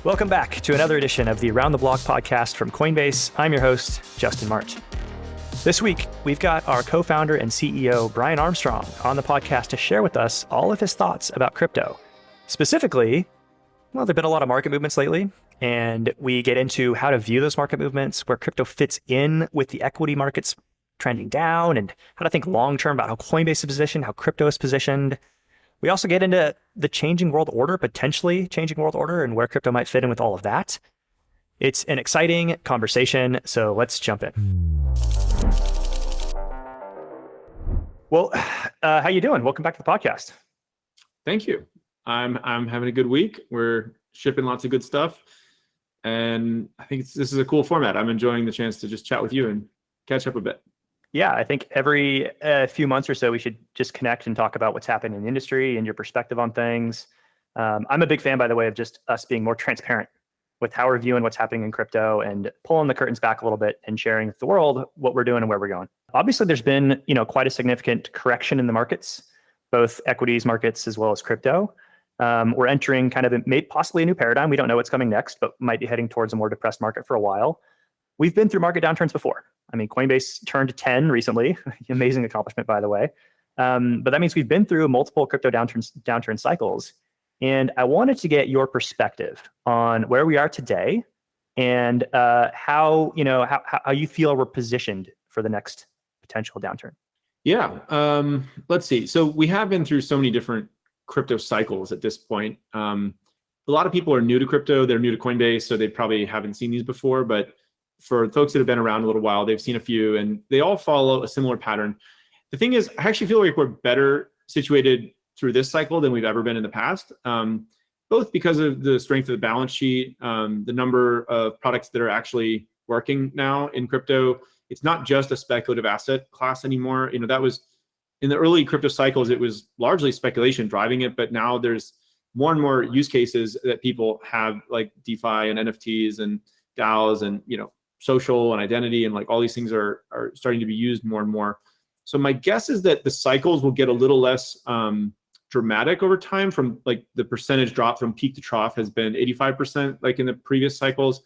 Welcome back to another edition of the Around the Block podcast from Coinbase. I'm your host, Justin March. This week, we've got our co-founder and CEO, Brian Armstrong, on the podcast to share with us all of his thoughts about crypto. Specifically, well, there've been a lot of market movements lately, and we get into how to view those market movements, where crypto fits in with the equity markets trending down, and how to think long-term about how Coinbase is positioned, how crypto is positioned. We also get into the changing world order, potentially changing world order, and where crypto might fit in with all of that. It's an exciting conversation, so let's jump in. Well, how you doing? Welcome back to the podcast. Thank you. I'm having a good week. We're shipping lots of good stuff, and I think this is a cool format. I'm enjoying the chance to just chat with you and catch up a bit. Yeah, I think every few months or so, we should just connect and talk about what's happening in the industry and your perspective on things. I'm a big fan, by the way, of just us being more transparent with how we're viewing what's happening in crypto and pulling the curtains back a little bit and sharing with the world what we're doing and where we're going. Obviously, there's been quite a significant correction in the markets, both equities markets as well as crypto. We're entering kind of possibly a new paradigm. We don't know what's coming next, but might be heading towards a more depressed market for a while. We've been through market downturns before. I mean, Coinbase turned 10 recently. Amazing accomplishment, by the way. But that means we've been through multiple crypto downturn cycles. And I wanted to get your perspective on where we are today and how you feel we're positioned for the next potential downturn. Yeah. Let's see. So we have been through so many different crypto cycles at this point. A lot of people are new to crypto. They're new to Coinbase, so they probably haven't seen these before. But for folks that have been around a little while, they've seen a few, and they all follow a similar pattern. The thing is, I actually feel like we're better situated through this cycle than we've ever been in the past, both because of the strength of the balance sheet, the number of products that are actually working now in crypto. It's not just a speculative asset class anymore. That was in the early crypto cycles, it was largely speculation driving it, but now there's more and more use cases that people have, like DeFi and NFTs and DAOs and social and identity, and like all these things are starting to be used more and more. So my guess is that the cycles will get a little less dramatic over time. From like the percentage drop from peak to trough has been 85%, like in the previous cycles.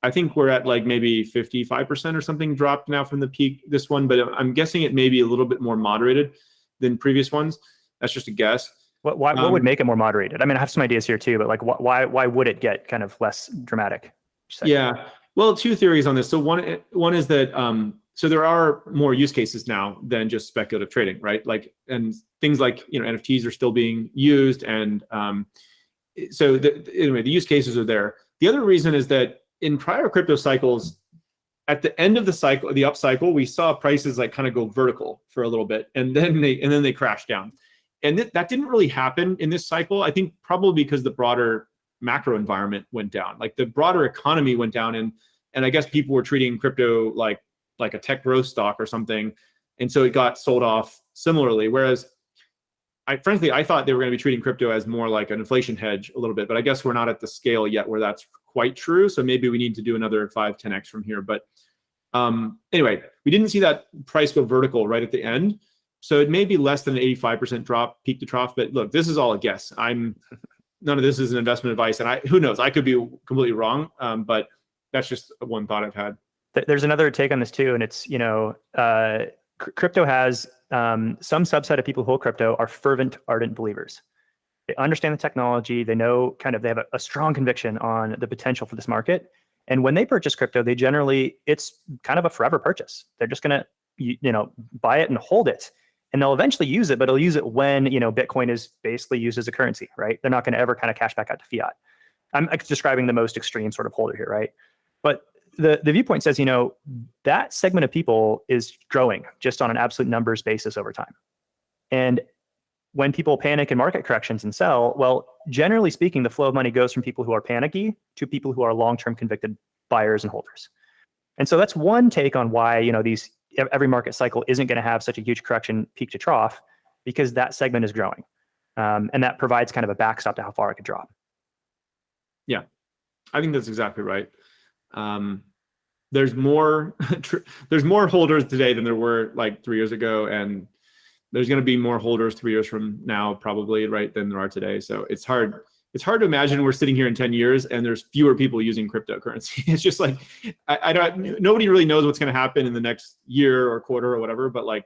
I think we're at like maybe 55% or something dropped now from the peak this one, but I'm guessing it may be a little bit more moderated than previous ones. That's just a guess. What would make it more moderated? I mean, I have some ideas here too, but like why would it get kind of less dramatic? Yeah. Well, two theories on this. So one is that so there are more use cases now than just speculative trading, right? Like, and things like NFTs are still being used, and so anyway, the use cases are there. The other reason is that in prior crypto cycles, at the end of the cycle, the up cycle, we saw prices like kind of go vertical for a little bit, and then they crashed down, and that didn't really happen in this cycle. I think probably because the broader macro environment went down, like the broader economy went down, and I guess people were treating crypto like a tech growth stock or something, and so it got sold off similarly. Whereas I thought they were going to be treating crypto as more like an inflation hedge a little bit, but I guess we're not at the scale yet where that's quite true. So maybe we need to do another 5-10x from here. But anyway, we didn't see that price go vertical right at the end, so it may be less than an 85% drop peak to trough. But look, this is all a guess. None of this is an investment advice, and who knows? I could be completely wrong, but that's just one thought I've had. There's another take on this too, and it's crypto has some subset of people who hold crypto are fervent, ardent believers. They understand the technology. They know they have a strong conviction on the potential for this market, and when they purchase crypto, it's kind of a forever purchase. They're just gonna buy it and hold it. And they'll eventually use it, but they'll use it when, Bitcoin is basically used as a currency, right? They're not going to ever kind of cash back out to fiat. I'm describing the most extreme sort of holder here, right? But the viewpoint says, that segment of people is growing just on an absolute numbers basis over time. And when people panic in market corrections and sell, well, generally speaking, the flow of money goes from people who are panicky to people who are long-term convicted buyers and holders. And so that's one take on why, every market cycle isn't going to have such a huge correction peak to trough, because that segment is growing. And that provides kind of a backstop to how far it could drop. Yeah, I think that's exactly right. There's more holders today than there were like 3 years ago, and there's going to be more holders 3 years from now probably, right, than there are today. So it's hard. it's hard to imagine we're sitting here in 10 years and there's fewer people using cryptocurrency. It's just like, I don't, nobody really knows what's going to happen in the next year or quarter or whatever, but like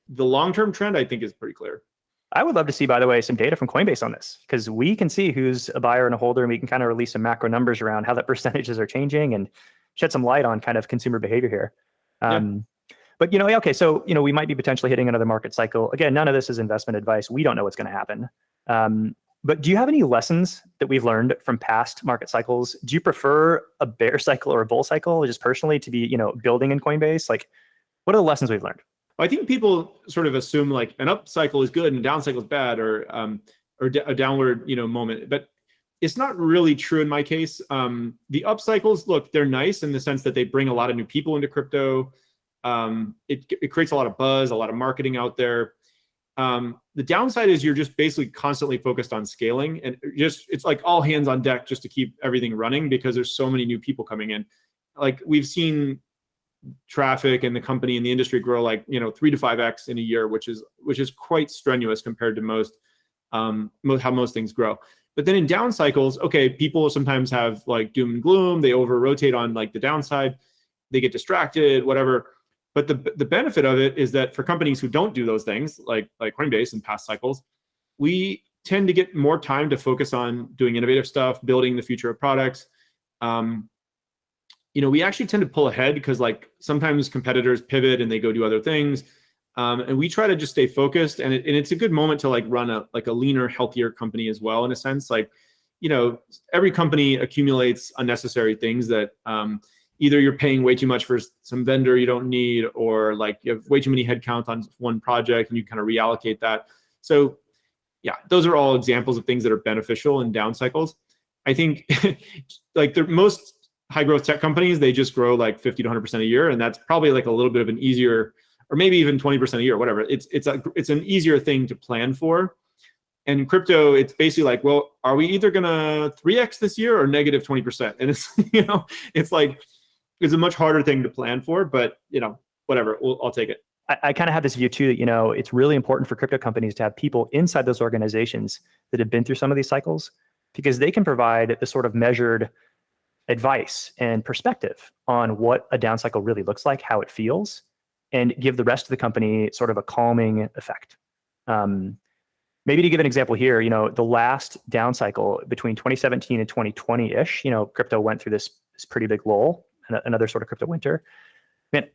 the long-term trend, I think, is pretty clear. I would love to see, by the way, some data from Coinbase on this, because we can see who's a buyer and a holder, and we can kind of release some macro numbers around how that percentages are changing and shed some light on kind of consumer behavior here. But, okay, so, we might be potentially hitting another market cycle. Again, none of this is investment advice. We don't know what's going to happen. But do you have any lessons that we've learned from past market cycles? Do you prefer a bear cycle or a bull cycle, just personally, to be, building in Coinbase? Like, what are the lessons we've learned? I think people sort of assume like an up cycle is good and a down cycle is bad, or a downward, moment. But it's not really true in my case. The up cycles, look, they're nice in the sense that they bring a lot of new people into crypto. It creates a lot of buzz, a lot of marketing out there. The downside is you're just basically constantly focused on scaling, and it's like all hands on deck just to keep everything running because there's so many new people coming in. Like we've seen traffic and the company and the industry grow like 3 to 5x in a year, which is quite strenuous compared to most how most things grow. But then in down cycles, okay, people sometimes have like doom and gloom, they over rotate on like the downside, they get distracted, whatever. But the benefit of it is that for companies who don't do those things, like Coinbase in past cycles, we tend to get more time to focus on doing innovative stuff, building the future of products. We actually tend to pull ahead because like sometimes competitors pivot and they go do other things. And we try to just stay focused, and it's a good moment to like run a leaner, healthier company as well, in a sense. Like, every company accumulates unnecessary things that either you're paying way too much for some vendor you don't need, or like you have way too many headcount on one project and you kind of reallocate that. So yeah, those are all examples of things that are beneficial in down cycles. I think like the most high growth tech companies, they just grow like 50 to 100% a year. And that's probably like a little bit of an easier, or maybe even 20% a year, whatever. It's an easier thing to plan for. And in crypto, it's basically like, well, are we either gonna 3x this year or negative 20%? And it's, it's like, it's a much harder thing to plan for, but whatever, I'll take it. I kind of have this view too, that, it's really important for crypto companies to have people inside those organizations that have been through some of these cycles, because they can provide the sort of measured advice and perspective on what a down cycle really looks like, how it feels, and give the rest of the company sort of a calming effect. Maybe to give an example here, the last down cycle between 2017 and 2020-ish, crypto went through this pretty big lull, another sort of crypto winter. Man,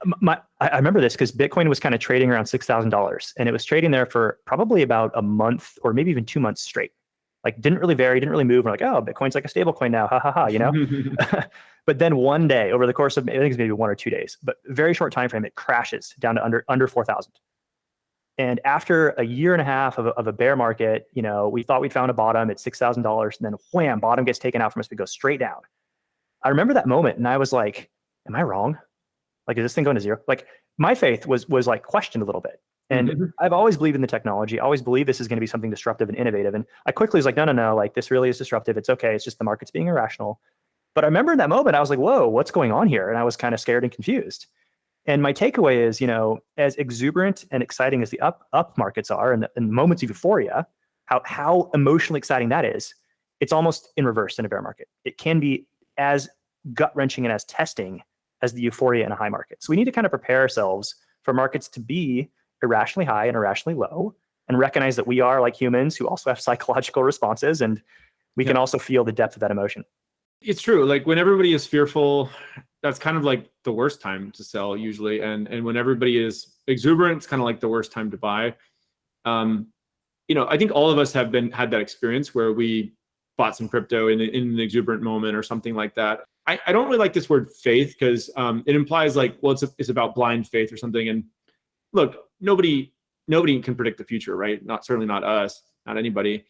I remember this because Bitcoin was kind of trading around $6,000, and it was trading there for probably about a month or maybe even 2 months straight. Like didn't really vary, didn't really move. We're like, oh, Bitcoin's like a stable coin now, ha ha ha, But then one day, over the course of, I think it's maybe 1 or 2 days, but very short time frame, it crashes down to under 4,000. And after a year and a half of a bear market, we thought we'd found a bottom at $6,000, and then wham, bottom gets taken out from us. We go straight down. I remember that moment, and I was like, am I wrong? Like, is this thing going to zero? Like, my faith was like questioned a little bit. And I've always believed in the technology. I always believed this is going to be something disruptive and innovative. And I quickly was like, no, like this really is disruptive. It's okay. It's just the market's being irrational. But I remember in that moment, I was like, whoa, what's going on here? And I was kind of scared and confused. And my takeaway is, as exuberant and exciting as the up markets are, and moments of euphoria, how emotionally exciting that is, it's almost in reverse in a bear market. It can be as gut-wrenching and as testing as the euphoria in a high market. So we need to kind of prepare ourselves for markets to be irrationally high and irrationally low, and recognize that we are like humans who also have psychological responses, and we can also feel the depth of that emotion. It's true. Like when everybody is fearful, that's kind of like the worst time to sell usually. And when everybody is exuberant, it's kind of like the worst time to buy. I think all of us have had that experience where we bought some crypto in an exuberant moment or something like that. I don't really like this word faith because it implies like, well, it's about blind faith or something. And look, nobody can predict the future, right? Certainly not us, not anybody.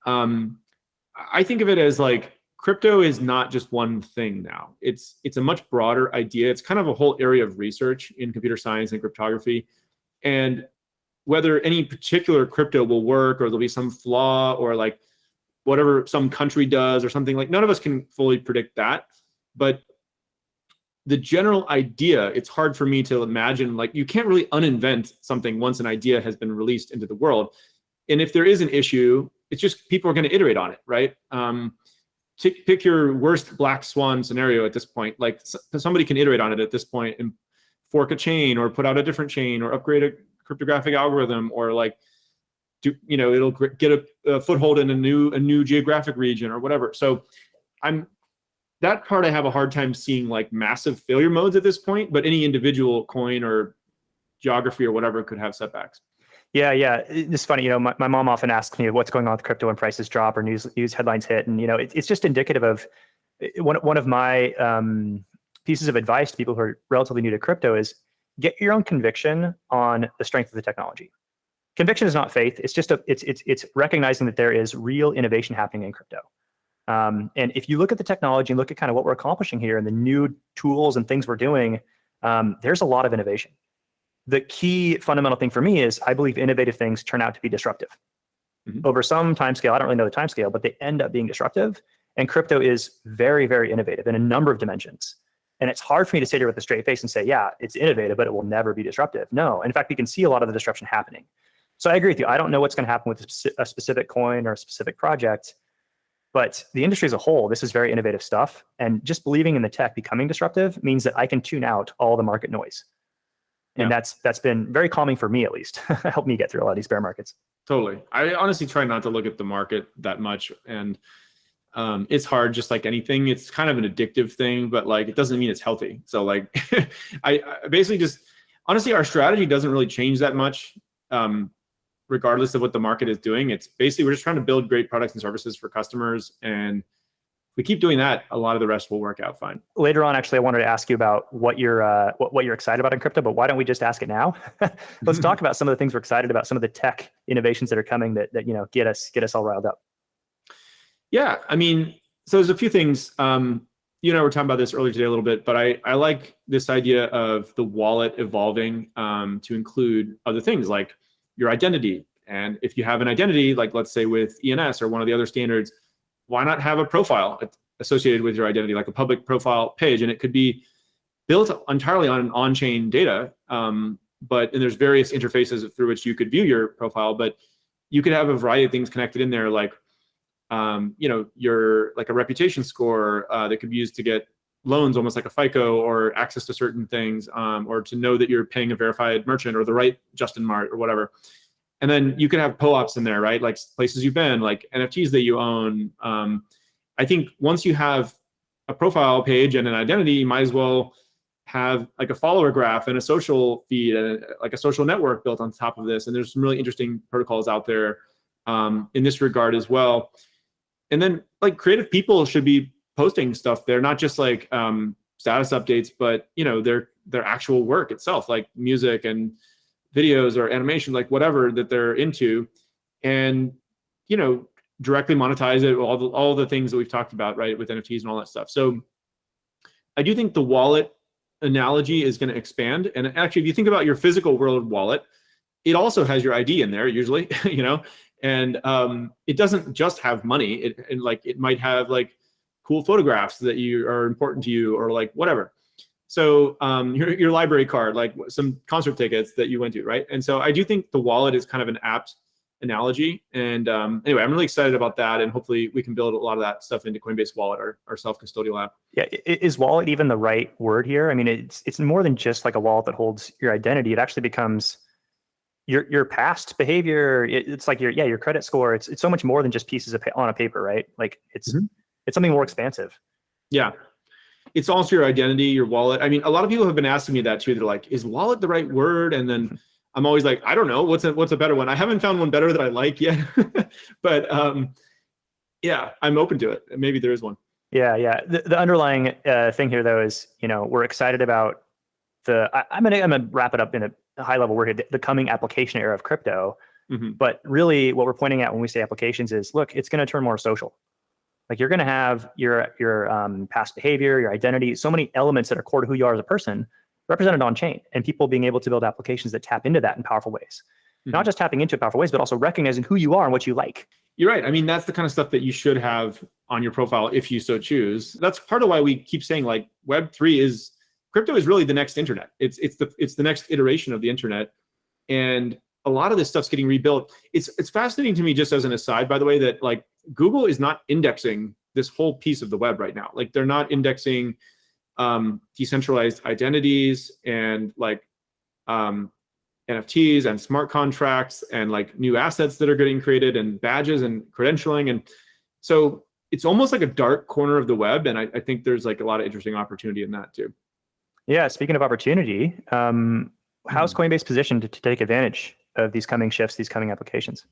I think of it as like crypto is not just one thing now. It's a much broader idea. It's kind of a whole area of research in computer science and cryptography. And whether any particular crypto will work, or there'll be some flaw, or like whatever some country does or something, like none of us can fully predict that. But the general idea, it's hard for me to imagine, like you can't really uninvent something once an idea has been released into the world. And if there is an issue, it's just people are going to iterate on it, right? Pick your worst black swan scenario at this point. Like somebody can iterate on it at this point and fork a chain or put out a different chain or upgrade a cryptographic algorithm, or like it'll get a foothold in a new geographic region or whatever. So that part I have a hard time seeing like massive failure modes at this point, but any individual coin or geography or whatever could have setbacks. Yeah. It's funny, my mom often asks me what's going on with crypto when prices drop or news headlines hit. And, it's just indicative of one of my pieces of advice to people who are relatively new to crypto is get your own conviction on the strength of the technology. Conviction is not faith. It's just it's recognizing that there is real innovation happening in crypto. And if you look at the technology and look at kind of what we're accomplishing here and the new tools and things we're doing, there's a lot of innovation. The key fundamental thing for me is I believe innovative things turn out to be disruptive. Over some time scale. I don't really know the time scale, but they end up being disruptive. And crypto is very, very innovative in a number of dimensions. And it's hard for me to sit here with a straight face and say, yeah, it's innovative, but it will never be disruptive. No, in fact, we can see a lot of the disruption happening. So I agree with you. I don't know what's going to happen with a specific coin or a specific project, but the industry as a whole, this is very innovative stuff. And just believing in the tech becoming disruptive means that I can tune out all the market noise. And that's been very calming for me, at least. Helped me get through a lot of these bear markets. Totally. I honestly try not to look at the market that much. And it's hard, just like anything. It's kind of an addictive thing, but like it doesn't mean it's healthy. So like I basically just, honestly, our strategy doesn't really change that much, regardless of what the market is doing. It's basically, we're just trying to build great products and services for customers. And if we keep doing that, a lot of the rest will work out fine. Later on, actually, I wanted to ask you about what you're excited about in crypto, but why don't we just ask it now? Let's talk about some of the things we're excited about, some of the tech innovations that are coming that get us all riled up. Yeah, I mean, so there's a few things. You and I were talking about this earlier today a little bit, but I like this idea of the wallet evolving to include other things like your identity. And if you have an identity, like let's say with ENS or one of the other standards, why not have a profile associated with your identity, like a public profile page? And it could be built entirely on on-chain data, and there's various interfaces through which you could view your profile, but you could have a variety of things connected in there, like your like a reputation score that could be used to get loans, almost like a FICO, or access to certain things, or to know that you're paying a verified merchant or the right Justin Mart or whatever. And then you can have POAPs in there, right? Like places you've been, like NFTs that you own. I think once you have a profile page and an identity, you might as well have like a follower graph and a social feed and like a social network built on top of this. And there's some really interesting protocols out there in this regard as well. And then like creative people should be posting stuff there, not just like status updates, but their actual work itself, like music and videos or animation, like whatever that they're into, and directly monetize it, all the things that we've talked about, right, with NFTs and all that stuff. So I do think the wallet analogy is going to expand. And actually, if you think about your physical world wallet, it also has your ID in there usually, and it doesn't just have money. It might have like cool photographs that are important to you, or like whatever. So your library card, like some concert tickets that you went to, right? And so I do think the wallet is kind of an apt analogy. And anyway, I'm really excited about that. And hopefully we can build a lot of that stuff into Coinbase Wallet, our self-custodial app. Yeah, is wallet even the right word here? I mean, it's more than just like a wallet that holds your identity. It actually becomes your past behavior. It's like your credit score. It's so much more than just pieces on a paper, right? Like it's something more expansive. Yeah. It's also your identity, your wallet. I mean, a lot of people have been asking me that too. They're like, is wallet the right word? And then I'm always like, I don't know. What's a better one? I haven't found one better that I like yet. But yeah, I'm open to it. Maybe there is one. Yeah. The underlying thing here, though, is, we're excited about I'm gonna wrap it up in a high level word here, the coming application era of crypto. But really what we're pointing at when we say applications is, look, it's going to turn more social. Like you're going to have your past behavior, your identity, so many elements that are core to who you are as a person represented on chain, and people being able to build applications that tap into that in powerful ways. Not just tapping into it in powerful ways, but also recognizing who you are and what you like. You're right. I mean, that's the kind of stuff that you should have on your profile if you so choose. That's part of why we keep saying like crypto is really the next internet. It's the next iteration of the internet. And a lot of this stuff's getting rebuilt. It's fascinating to me, just as an aside, by the way, that like Google is not indexing this whole piece of the web right now. Like they're not indexing decentralized identities and like NFTs and smart contracts and like new assets that are getting created and badges and credentialing. And so it's almost like a dark corner of the web. And I think there's like a lot of interesting opportunity in that too. Yeah. Speaking of opportunity, how's Coinbase positioned to take advantage of these coming shifts, these coming applications?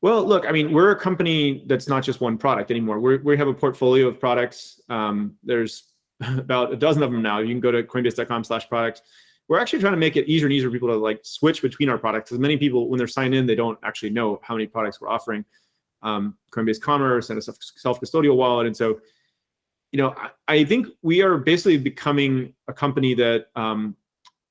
Well, look, I mean, we're a company that's not just one product anymore. We have a portfolio of products. There's about a dozen of them now. You can go to coinbase.com/products. We're actually trying to make it easier and easier for people to like switch between our products. Because many people, when they're signed in, they don't actually know how many products we're offering. Coinbase Commerce and a self-custodial wallet. And so, you know, I think we are basically becoming a company that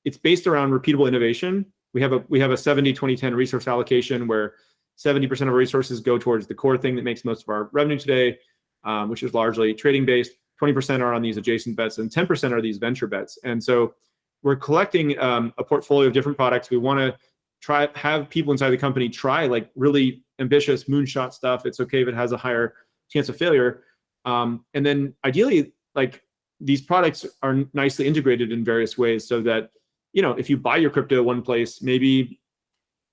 it's based around repeatable innovation. We have a 70-20-10 resource allocation where 70% of our resources go towards the core thing that makes most of our revenue today, which is largely trading based. 20% are on these adjacent bets, and 10% are these venture bets. And so we're collecting a portfolio of different products. We want to have people inside the company try like really ambitious moonshot stuff. It's okay if it has a higher chance of failure. And then ideally, like these products are nicely integrated in various ways so that, you know, if you buy your crypto one place, maybe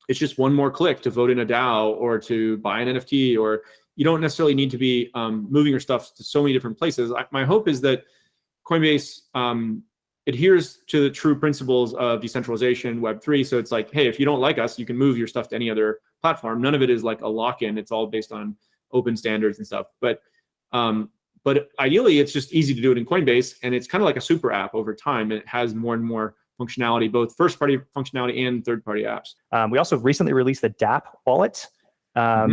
it's just one more click to vote in a DAO or to buy an NFT, or you don't necessarily need to be moving your stuff to so many different places. My hope is that Coinbase adheres to the true principles of decentralization, Web3. So it's like, hey, if you don't like us, you can move your stuff to any other platform. None of it is like a lock-in. It's all based on open standards and stuff. But ideally, it's just easy to do it in Coinbase, and it's kind of like a super app over time, and it has more and more functionality, both first-party functionality and third-party apps. We also recently released the DApp wallet,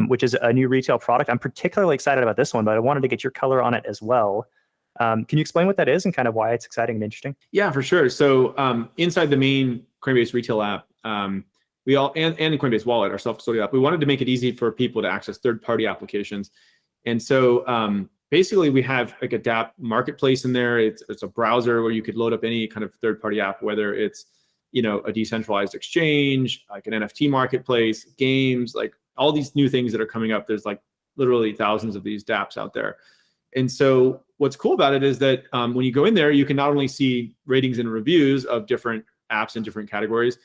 which is a new retail product. I'm particularly excited about this one, but I wanted to get your color on it as well. Can you explain what that is and kind of why it's exciting and interesting? Yeah, for sure. So inside the main Coinbase retail app, we all and the Coinbase wallet, our self-custodial app, we wanted to make it easy for people to access third-party applications. And so basically we have like a DApp marketplace in there. It's a browser where you could load up any kind of third-party app, whether it's, you know, a decentralized exchange, like an NFT marketplace, games, like all these new things that are coming up. There's like literally thousands of these dApps out there. And so what's cool about it is that when you go in there, you can not only see ratings and reviews of different apps in different categories,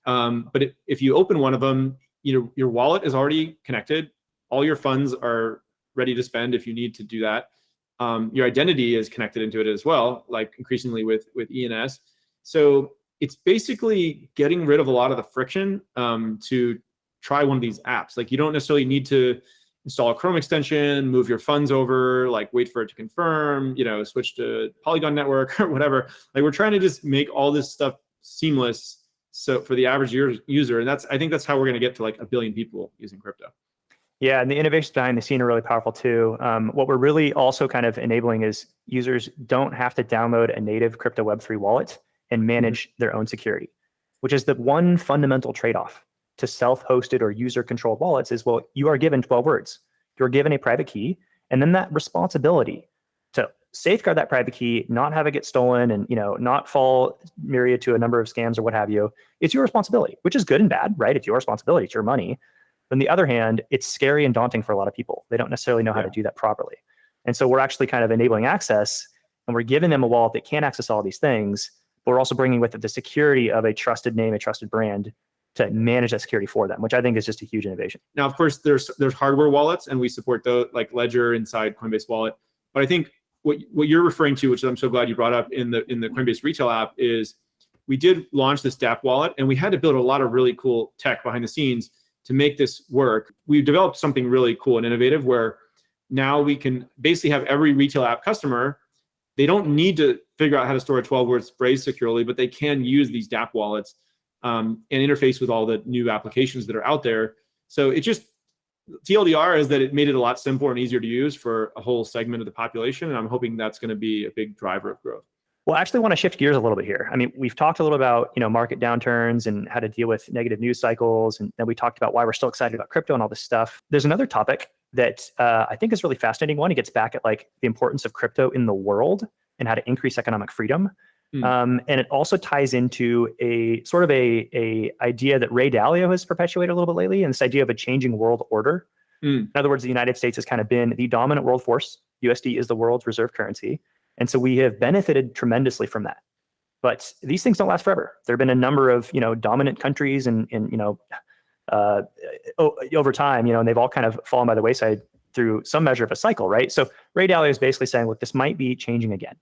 but if you open one of them, you know, your wallet is already connected. All your funds are ready to spend if you need to do that. Your identity is connected into it as well, like increasingly with ENS. So it's basically getting rid of a lot of the friction to try one of these apps. Like you don't necessarily need to install a Chrome extension, move your funds over, like wait for it to confirm, you know, switch to Polygon network or whatever. Like we're trying to just make all this stuff seamless. So for the average user, and I think that's how we're going to get to like 1 billion people using crypto. Yeah, and the innovations behind the scene are really powerful too. What we're really also kind of enabling is users don't have to download a native crypto Web3 wallet and manage their own security, which is the one fundamental trade-off to self-hosted or user-controlled wallets is, well, you are given 12 words. You're given a private key, and then that responsibility to safeguard that private key, not have it get stolen, and not fall myriad to a number of scams or what have you, it's your responsibility, which is good and bad, right? It's your responsibility, it's your money. But on the other hand, it's scary and daunting for a lot of people. They don't necessarily know how to do that properly. And so we're actually kind of enabling access, and we're giving them a wallet that can access all these things, but we're also bringing with it the security of a trusted name, a trusted brand to manage that security for them, which I think is just a huge innovation. Now, of course, there's hardware wallets, and we support those like Ledger inside Coinbase Wallet. But I think what you're referring to, which I'm so glad you brought up in the Coinbase retail app, is we did launch this DApp wallet, and we had to build a lot of really cool tech behind the scenes to make this work. We've developed something really cool and innovative where now we can basically have every retail app customer, they don't need to figure out how to store a 12-word phrase securely, but they can use these DApp wallets and interface with all the new applications that are out there. So it just, TLDR is that it made it a lot simpler and easier to use for a whole segment of the population. And I'm hoping that's going to be a big driver of growth. Well, I actually want to shift gears a little bit here. I mean, we've talked a little about, market downturns and how to deal with negative news cycles. And then we talked about why we're still excited about crypto and all this stuff. There's another topic that I think is really fascinating one. It gets back at like the importance of crypto in the world and how to increase economic freedom. And it also ties into a sort of a idea that Ray Dalio has perpetuated a little bit lately, and this idea of a changing world order. In other words, the United States has kind of been the dominant world force. USD is the world's reserve currency. And so we have benefited tremendously from that. But these things don't last forever. There have been a number of, dominant countries and over time, and they've all kind of fallen by the wayside through some measure of a cycle, right? So Ray Dalio is basically saying, look, this might be changing again.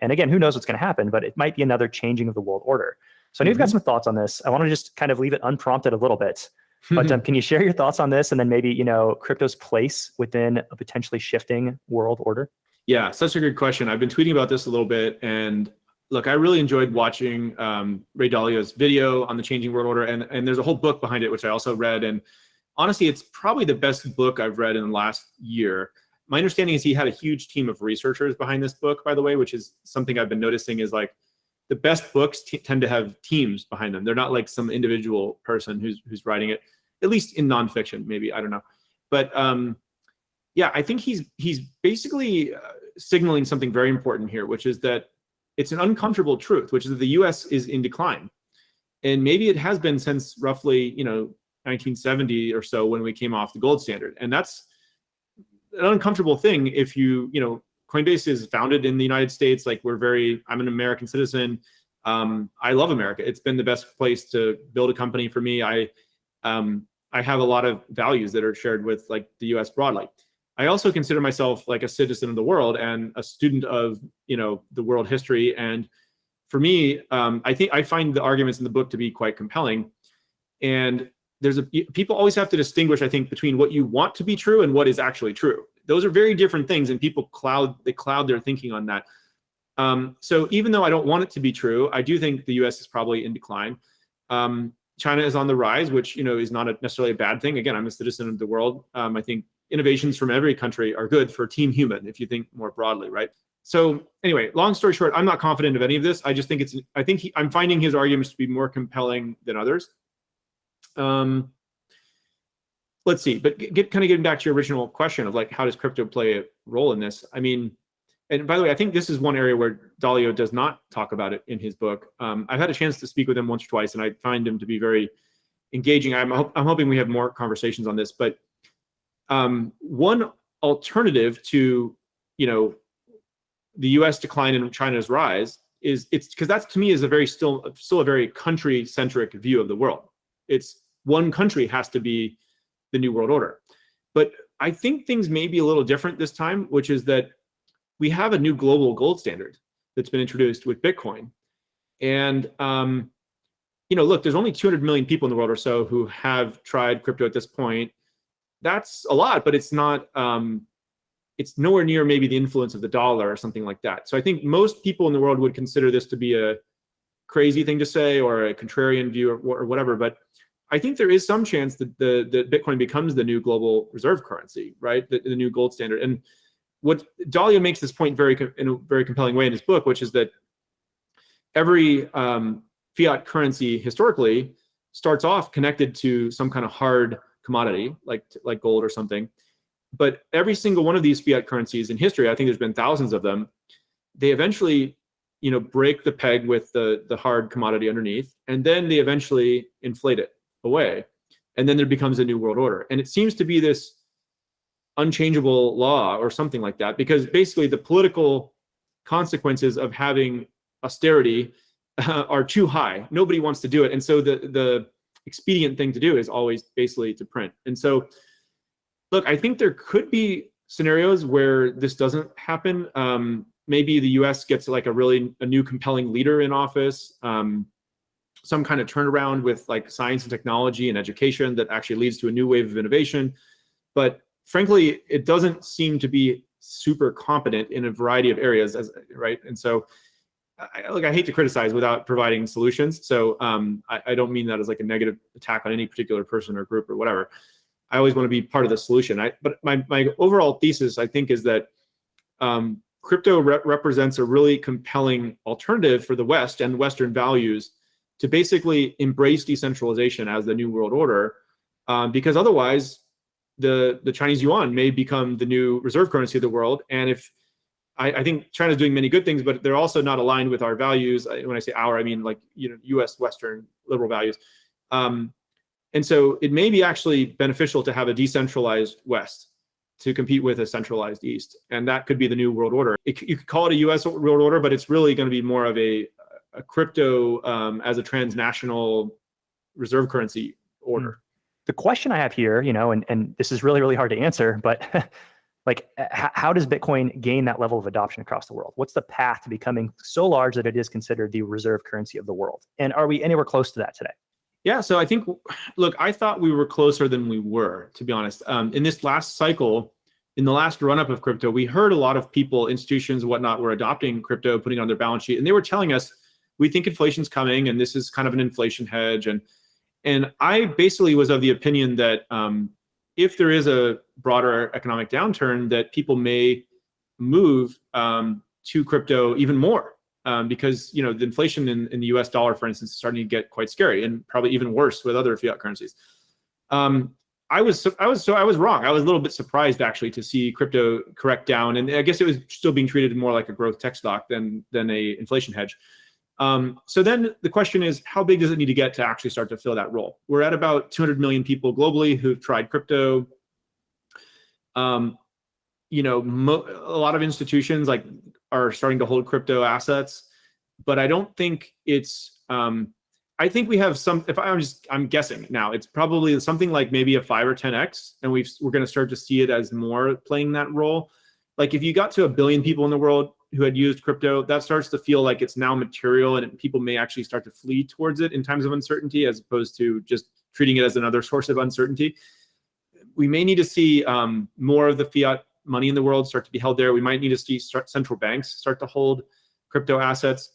And again, who knows what's going to happen, but it might be another changing of the world order. So I know you've got some thoughts on this. I want to just kind of leave it unprompted a little bit. But can you share your thoughts on this, and then maybe crypto's place within a potentially shifting world order? Yeah, such a good question. I've been tweeting about this a little bit, and look, I really enjoyed watching Ray Dalio's video on the changing world order, and there's a whole book behind it which I also read, and honestly, it's probably the best book I've read in the last year. My understanding is he had a huge team of researchers behind this book, by the way, which is something I've been noticing is like the best books tend to have teams behind them. They're not like some individual person who's writing it, at least in nonfiction, maybe, I don't know. But yeah, I think he's basically signaling something very important here, which is that it's an uncomfortable truth, which is that the US is in decline. And maybe it has been since roughly, 1970 or so when we came off the gold standard. And that's an uncomfortable thing if Coinbase is founded in the United States. Like I'm an American citizen. I love America. It's been the best place to build a company for me. I have a lot of values that are shared with like the US broadly. I also consider myself like a citizen of the world and a student of, the world history. And for me, I find the arguments in the book to be quite compelling. And people always have to distinguish, I think, between what you want to be true and what is actually true. Those are very different things, and people cloud their thinking on that. So even though I don't want it to be true, I do think the US is probably in decline. China is on the rise, which is not necessarily a bad thing. Again, I'm a citizen of the world. I think innovations from every country are good for team human, if you think more broadly, right? So anyway, long story short, I'm not confident of any of this. I just think I'm finding his arguments to be more compelling than others. Let's see, but getting back to your original question of like, how does crypto play a role in this? I mean, and by the way, I think this is one area where Dalio does not talk about it in his book. I've had a chance to speak with him once or twice, and I find him to be very engaging. I'm hoping we have more conversations on this, but one alternative to, the US decline and China's rise is because that's, to me, is still a very country-centric view of the world. It's one country has to be the new world order. But I think things may be a little different this time, which is that we have a new global gold standard that's been introduced with Bitcoin. And, look, there's only 200 million people in the world or so who have tried crypto at this point. That's a lot, but it's not, it's nowhere near maybe the influence of the dollar or something like that. So I think most people in the world would consider this to be a crazy thing to say or a contrarian view or whatever. But I think there is some chance that the Bitcoin becomes the new global reserve currency, right? The new gold standard. And what Dalio makes this point in a very compelling way in his book, which is that every fiat currency historically starts off connected to some kind of hard commodity, like gold or something. But every single one of these fiat currencies in history, I think there's been thousands of them, they eventually, break the peg with the hard commodity underneath, and then they eventually inflate it away. And then there becomes a new world order. And it seems to be this unchangeable law or something like that, because basically the political consequences of having austerity are too high. Nobody wants to do it. And so the expedient thing to do is always basically to print. And so, look, I think there could be scenarios where this doesn't happen. Maybe the US gets like a new compelling leader in office, some kind of turnaround with like science and technology and education that actually leads to a new wave of innovation. But frankly, it doesn't seem to be super competent in a variety of areas, right? And so, I hate to criticize without providing solutions. So I don't mean that as like a negative attack on any particular person or group or whatever. I always want to be part of the solution. But my overall thesis, I think, is that crypto represents a really compelling alternative for the West and Western values to basically embrace decentralization as the new world order, because otherwise the Chinese yuan may become the new reserve currency of the world. And if I think China's doing many good things, but they're also not aligned with our values. When I say our, I mean like, U.S. Western liberal values. And so it may be actually beneficial to have a decentralized West to compete with a centralized East. And that could be the new world order. You could call it a US world order, but it's really going to be more of a crypto as a transnational reserve currency order. The question I have here, and this is really, really hard to answer, but like, how does Bitcoin gain that level of adoption across the world? What's the path to becoming so large that it is considered the reserve currency of the world? And are we anywhere close to that today? Yeah, so I think, look, I thought we were closer than we were, to be honest. In this last cycle, in the last run-up of crypto, we heard a lot of people, institutions, whatnot, were adopting crypto, putting it on their balance sheet, and they were telling us, we think inflation's coming, and this is kind of an inflation hedge. And I basically was of the opinion that if there is a broader economic downturn, that people may move to crypto even more. Because the inflation in the U.S. dollar, for instance, is starting to get quite scary, and probably even worse with other fiat currencies. I was wrong. I was a little bit surprised actually to see crypto correct down, and I guess it was still being treated more like a growth tech stock than a inflation hedge. So then the question is, how big does it need to get to actually start to fill that role? We're at about 200 million people globally who've tried crypto. A lot of institutions are starting to hold crypto assets, but I don't think it's, I think we have some, I'm guessing now, it's probably something like maybe a 5 or 10x, and we're going to start to see it as more playing that role. Like if you got to 1 billion people in the world who had used crypto, that starts to feel like it's now material, and people may actually start to flee towards it in times of uncertainty, as opposed to just treating it as another source of uncertainty. We may need to see more of the fiat money in the world start to be held there. We might need to see central banks start to hold crypto assets.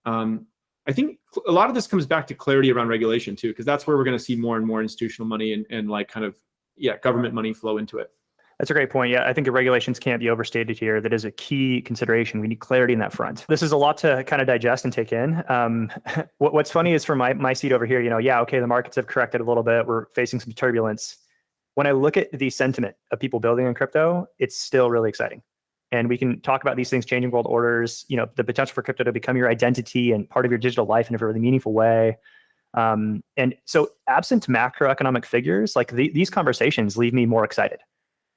I think a lot of this comes back to clarity around regulation too, because that's where we're going to see more and more institutional money and government money flow into it. That's a great point. Yeah, I think the regulations can't be overstated here. That is a key consideration. We need clarity in that front. This is a lot to kind of digest and take in. What's funny is from my seat over here, okay, the markets have corrected a little bit. We're facing some turbulence. When I look at the sentiment of people building in crypto, it's still really exciting. And we can talk about these things, changing world orders, the potential for crypto to become your identity and part of your digital life in a really meaningful way. And so absent macroeconomic figures, like these conversations leave me more excited.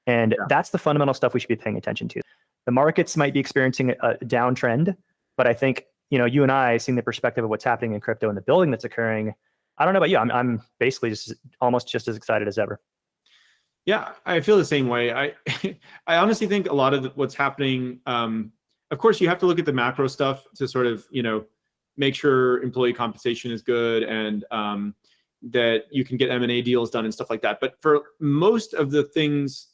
And that's the fundamental stuff we should be paying attention to. The markets might be experiencing a downtrend, but I think, you and I, seeing the perspective of what's happening in crypto and the building that's occurring, I don't know about you, I'm basically almost just as excited as ever. Yeah, I feel the same way. I honestly think a lot of what's happening, of course, you have to look at the macro stuff to sort of, make sure employee compensation is good and that you can get M&A deals done and stuff like that. But for most of the things,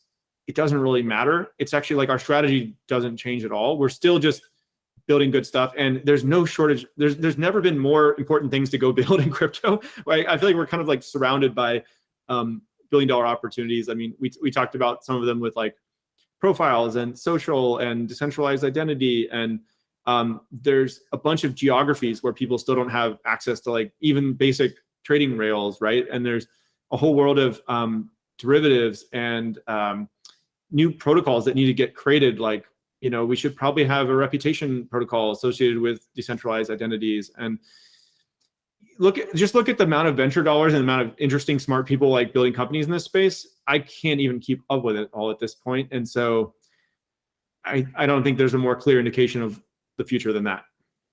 it doesn't really matter. It's actually like our strategy doesn't change at all. We're still just building good stuff, and there's no shortage. There's never been more important things to go build in crypto. Right? I feel like we're kind of like surrounded by billion-dollar opportunities. I mean, we talked about some of them with like profiles and social and decentralized identity, and there's a bunch of geographies where people still don't have access to like even basic trading rails, right? And there's a whole world of derivatives and new protocols that need to get created. Like, we should probably have a reputation protocol associated with decentralized identities. And look at the amount of venture dollars and the amount of interesting, smart people like building companies in this space. I can't even keep up with it all at this point. And so I don't think there's a more clear indication of the future than that.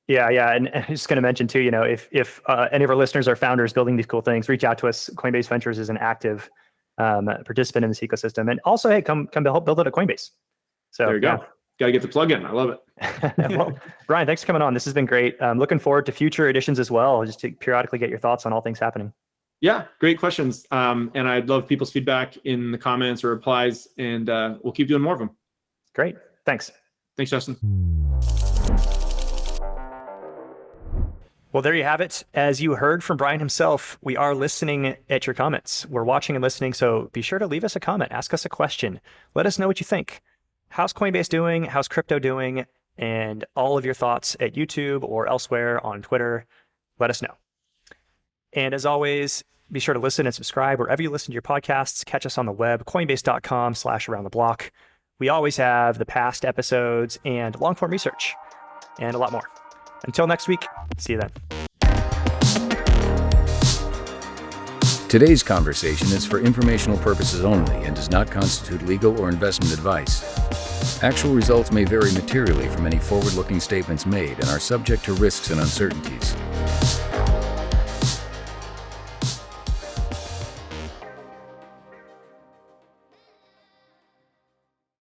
Yeah. And I'm just going to mention too, if any of our listeners are founders building these cool things, reach out to us. Coinbase Ventures is an active participant in this ecosystem. And also, hey, come help build it at Coinbase. So there you go. Got to get the plug in. I love it. Well, Brian, thanks for coming on. This has been great. Looking forward to future editions as well, just to periodically get your thoughts on all things happening. Yeah, great questions. And I'd love people's feedback in the comments or replies, and we'll keep doing more of them. Great. Thanks. Thanks, Justin. Well, there you have it. As you heard from Brian himself, we are listening at your comments. We're watching and listening, so be sure to leave us a comment. Ask us a question. Let us know what you think. How's Coinbase doing? How's crypto doing? And all of your thoughts at YouTube or elsewhere on Twitter, let us know. And as always, be sure to listen and subscribe wherever you listen to your podcasts. Catch us on the web, coinbase.com/aroundtheblock. We always have the past episodes and long-form research and a lot more. Until next week, see you then. Today's conversation is for informational purposes only and does not constitute legal or investment advice. Actual results may vary materially from any forward-looking statements made and are subject to risks and uncertainties.